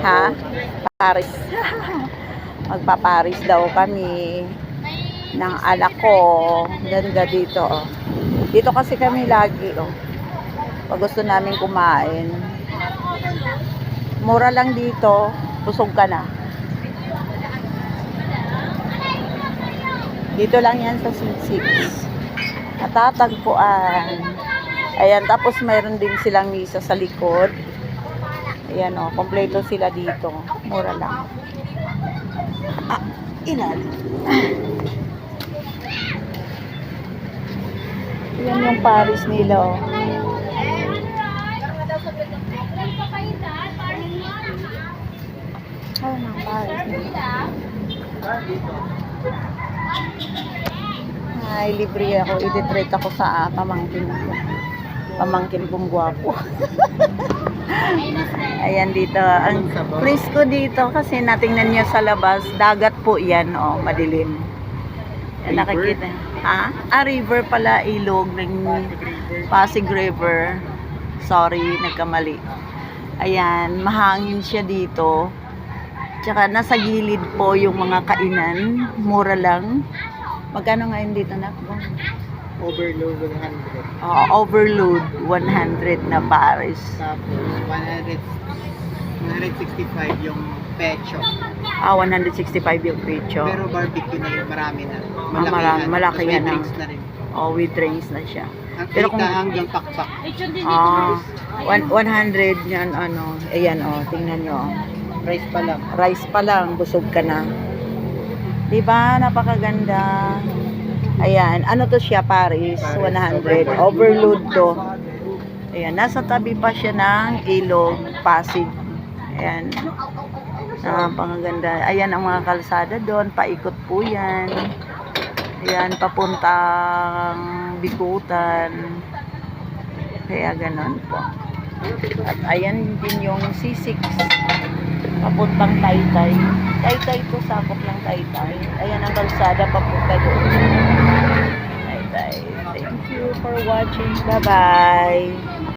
Ha? Paris. Magpaparis daw kami ng anak ko. Ganda dito, oh. Dito kasi kami lagi, oh. Pag gusto namin kumain. Mura lang dito. Busog ka na. Dito lang yan sa Sweet 6. Natatagpuan. Ayan, tapos mayroon din silang misa sa likod. Ayan, oh, kompleto sila dito. Mura lang. Ilan? Yan yung Paris nila, oh. Ayan ang Paris nila. Ay, libre ako. I-treat ako sa pamangkin ko. Pamangkin kong gwapo. Ayan dito. Ang presko dito kasi natingnan nyo sa labas. Dagat po yan. Oh, madilim. Yan, nakikita. Ha? River pala. Ilog ng Pasig River. Sorry, nagkamali. Ayan, mahangin siya dito. Tsaka nasa gilid po yung mga kainan. Mura lang. Magkano ngayon dito na? Overload 100. Overload 100 na Paris. Tapos 165 yung pecho. 165 yung pecho. Pero barbecue na yun, marami na. Malaki yan. With drinks na rin. With drinks na siya. Ang Pero kung hanggang pakpak. 100 yan, ano. Ayan, tingnan nyo. Rice pa lang. Rice pa lang, busog ka na. Diba? Napakaganda. Ayan, ano to siya, Paris? 100. Overload to. Ayan, nasa tabi pa siya ng ilog, Pasig. Ayan. Napakaganda. Ayan ang mga kalsada doon. Paikot po yan. Ayan, papuntang Bikutan. Kaya ganon po. At ayan din yung C6. Papuntang Taytay. Taytay to, sakop ng Taytay. Ayan ang kalsada papunta doon. Taytay. Thank you for watching. Bye-bye.